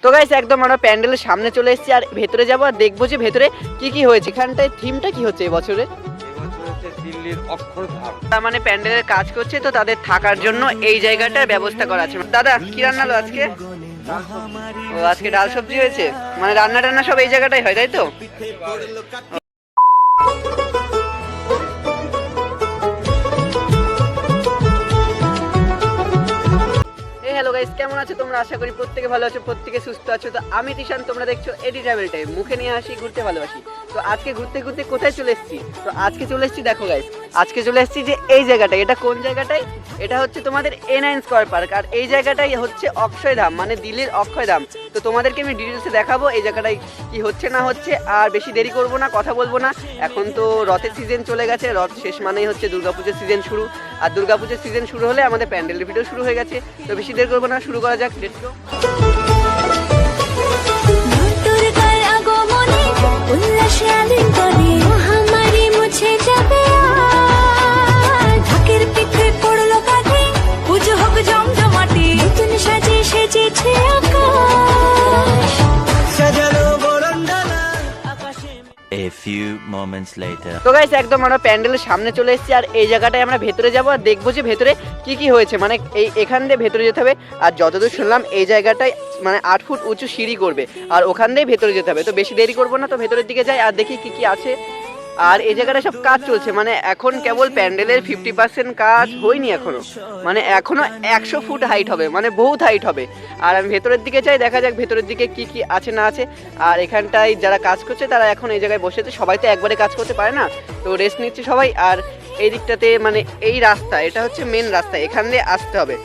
তো গাইস একদম আমরা প্যান্ডেলের সামনে চলে এসেছি আর ভেতরে যাবো আর দেখবো যে ভেতরে কি কি হয়েছে, এখানটায় থিমটা কি হচ্ছে এবছরে। দিল্লির অক্ষরধাম। তার মানে প্যান্ডেলের কাজ করছে তো তাদের থাকার জন্য এই জায়গাটার ব্যবস্থা করা আছে। দাদা কি রান্না হলো আজকে? ও আজকে ডাল সবজি হয়েছে, মানে রান্না টান্না সব এই জায়গাটাই হয় তাই তো? হ্যালো গাইস, কেমন আছো তোমরা? আশা করি প্রত্যেকে ভালো আছো, প্রত্যেকে সুস্থ আছো। তো আমি তিশান, তোমরা দেখছো এডি ট্রাভেল টাইম। মুখে নিয়ে আসি, ঘুরতে ভালোবাসি। তো আজকে ঘুরতে ঘুরতে কোথায় চলে এসেছি? তো আজকে চলে এসেছি, দেখো গাইস, আজকে চলে এসেছি যে এই জায়গাটায়। এটা কোন জায়গাটায়? এটা হচ্ছে তোমাদের A9 স্কয়ার পার্ক। আর এই জায়গাটাই হচ্ছে অক্ষয়ধাম, মানে দিল্লির অক্ষয়ধাম। তো তোমাদেরকে আমি ডিটেলসে দেখাবো এই জায়গাটায় কি হচ্ছে না হচ্ছে। আর বেশি দেরি করব না, কথা বলবো না। এখন তো রথের সিজন চলে গেছে, রথ শেষ মানেই হচ্ছে দুর্গাপুজোর সিজন শুরু। আর দুর্গাপুজোর সিজন শুরু হলে আমাদের প্যান্ডেলের ভিডিও শুরু হয়ে গেছে। তো বেশি দেরি করবো না, শুরু করা যাক। Let's go. A few moments later. তো গাইস একদম আমরা প্যান্ডেলের সামনে চলে এসেছি আর এই জায়গাটায় আমরা ভেতরে যাবো আর দেখবো যে ভেতরে কি কি হয়েছে। মানে এখান দিয়ে ভেতরে যেতে হবে। আর যতদূর শুনলাম এই জায়গাটায় মানে 8 ফুট উঁচু সিঁড়ি করবে আর ওখান দিয়ে ভেতরে যেতে হবে। তো বেশি দেরি করবো না, তো ভেতরের দিকে যাই আর দেখি কি কি আছে। আর এই জায়গাটা সব কাজ চলছে, মানে এখন কেবল প্যান্ডেলের 50% কাজ হয়নি এখনো, মানে এখনো 100 ফুট হাইট হবে, মানে বহুত হাইট হবে। আর আমি ভেতরের দিকে চাই, দেখা যাক ভেতরের দিকে কি কি আছে না আছে। আর এখানটায় যারা কাজ করছে তারা এখন এই জায়গায় বসেছে, সবাই তো একবারে কাজ করতে পারে না, তো রেস্ট নিচ্ছে সবাই। আর এই দিকটাতে মানে এই রাস্তা, এটা হচ্ছে মেন রাস্তা, এখান দিয়ে আসতে হবে।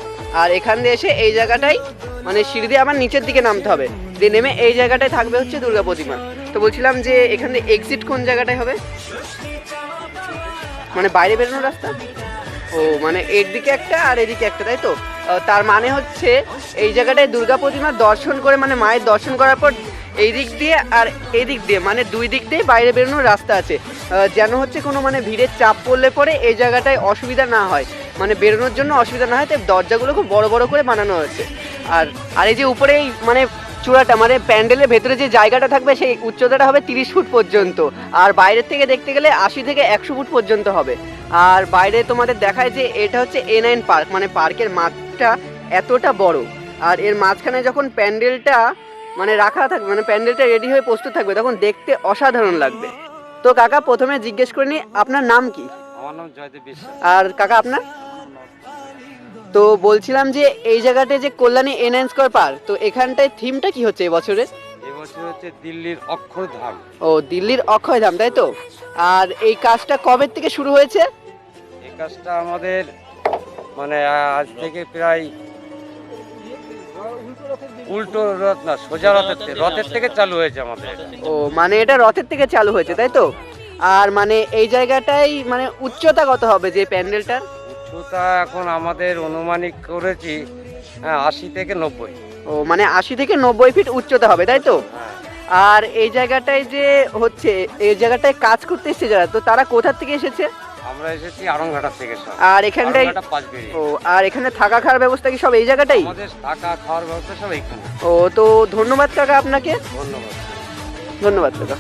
আর এখান দিয়ে এসে এই জায়গাটাই মানে সিঁড়ি দিয়ে আমার নিচের দিকে নামতে হবে, দিয়ে নেমে এই জায়গাটায় থাকবে হচ্ছে দুর্গা প্রতিমা। তো বলছিলাম যে এখানে এক্সিট কোন জায়গাটায় হবে, মানে বাইরে বেরোনোর রাস্তা? ও মানে এর দিকে একটা আর এদিকে একটা, তাই তো? তার মানে হচ্ছে এই জায়গাটায় দুর্গা প্রতিমার দর্শন করে, মানে মায়ের দর্শন করার পর এই দিক দিয়ে আর এই দিক দিয়ে, মানে দুই দিক দিয়ে বাইরে বেরোনোর রাস্তা আছে, যেন হচ্ছে কোনো মানে ভিড়ের চাপ পড়লে পরে এই জায়গাটায় অসুবিধা না হয়, মানে বেরোনোর জন্য অসুবিধা না হয়। তাই দরজাগুলো খুব বড় বড় করে বানানো হয়েছে। আর এই যে উপরে এই মানে চূড়াটা, মানে প্যান্ডেলের ভেতরে যে জায়গাটা থাকবে সেই উচ্চতাটা হবে 30 ফুট পর্যন্ত। আর বাইরের থেকে দেখতে গেলে 80 থেকে 100 ফুট পর্যন্ত হবে। আর বাইরে তোমাদের দেখায় যে এটা হচ্ছে A9 পার্ক, মানে পার্কের মাঠটা এতটা বড়। আর এর মাঝখানে যখন প্যান্ডেলটা মানে রাখা থাকবে, মানে প্যান্ডেলটা রেডি হয়ে প্রস্তুত থাকবে, তখন দেখতে অসাধারণ লাগবে। তো কাকা প্রথমে জিজ্ঞেস করে নি আপনার নাম কি? আমার নাম জয়দেব বিশ্বাস। আর কাকা আপনার? তো বলছিলাম যে এই জায়গাতে যে কল্যাণী A9 স্কয়ার পার্ক, তো এখানটায় থিমটা কি হচ্ছে এবছরের? এবছর হচ্ছে দিল্লির অক্ষরধাম। ও দিল্লির অক্ষয়ধাম, তাই তো? আর এই কাজটা কবে থেকে শুরু হয়েছে? এই কাজটা আমাদের মানে আজ থেকে প্রায় উল্টো রথ না, সোজা রথের থেকে চালু হয়েছে আমাদের। ও মানে এটা রথের থেকে চালু হয়েছে, তাই তো? আর মানে এই জায়গাটাই মানে উচ্চতা কত হবে যে প্যান্ডেলটার? উচ্চতা এখন আমাদের অনুমানিক করেছি 80 থেকে 90। ও মানে 80 থেকে 90 ফিট উচ্চতা হবে, তাই তো? আর এই জায়গাটায় যে হচ্ছে, এই জায়গাটায় কাজ করতে এসেছে যারা, তো তারা কোথা থেকে এসেছে? আমরা এসেছি আড়ংঘাটার থেকে। আর এখানটাই ও আর এখানে থাকা খাওয়ার ব্যবস্থা কি সব এই জায়গাটাই? আমাদের থাকা খাওয়ার ব্যবস্থা সব এইখানে। ও তো ধন্যবাদ কাকা আপনাকে। ধন্যবাদ। ধন্যবাদ কাকা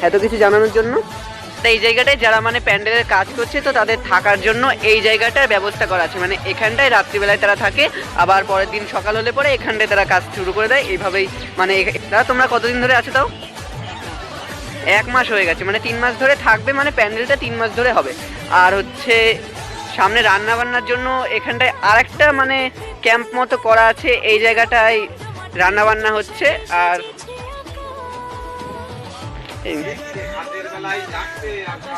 এত কিছু জানানোর জন্য। এই জায়গাটায় যারা মানে প্যান্ডেলের কাজ করছে তো তাদের থাকার জন্য এই জায়গাটার ব্যবস্থা করা আছে, মানে এখানটায় রাত্রিবেলায় তারা থাকে, আবার পরের দিন সকাল হলে পরে এখানটায় তারা কাজ শুরু করে দেয়। এইভাবেই মানে দাদা তোমরা কতদিন ধরে আছো তাও? 1 মাস হয়ে গেছে, মানে 3 মাস ধরে থাকবে, মানে প্যান্ডেলটা 3 মাস ধরে হবে। আর হচ্ছে সামনে রান্না বান্নার জন্য এখানটায় আরেকটা মানে ক্যাম্প মতো করা আছে, এই জায়গাটায় রান্না বান্না হচ্ছে। আর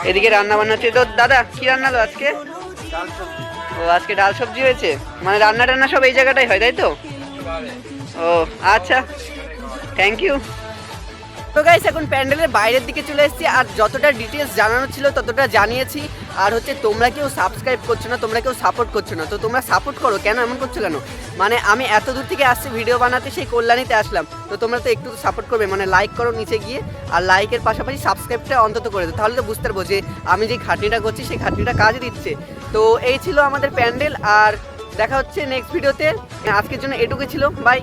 এদিকে রান্না বান্না হচ্ছে। তো দাদা কি রান্না হলো আজকে? ও আজকে ডাল সবজি হয়েছে, মানে রান্না টান্না সব এই জায়গাটাই হয়, তাই তো? ও আচ্ছা, থ্যাংক ইউ। তো গাইস এখন প্যান্ডেলের বাইরের দিকে চলে এসেছি আর যতটা ডিটেলস জানানো ছিল ততটা জানিয়েছি। আর হচ্ছে তোমরা কেউ সাবস্ক্রাইব করছো না, তোমরা কেউ সাপোর্ট করছো না। তো তোমরা সাপোর্ট করো, কেন এমন করছো কেন? মানে আমি এত দূর থেকে আসছি ভিডিও বানাতে, সেই কল্যাণীতে আসলাম, তো তোমরা তো একটু সাপোর্ট করবে, মানে লাইক করো নিচে গিয়ে, আর লাইকের পাশাপাশি সাবস্ক্রাইবটা অন্তত করে দাও, তাহলে তো বুঝতে পারবো যে আমি যে খাটনিটা করছি সেই খাটনিটা কাজে দিচ্ছে। তো এই ছিল আমাদের প্যান্ডেল, আর দেখা হচ্ছে নেক্সট ভিডিওতে। আজকের জন্য এটুকু ছিল, বাই।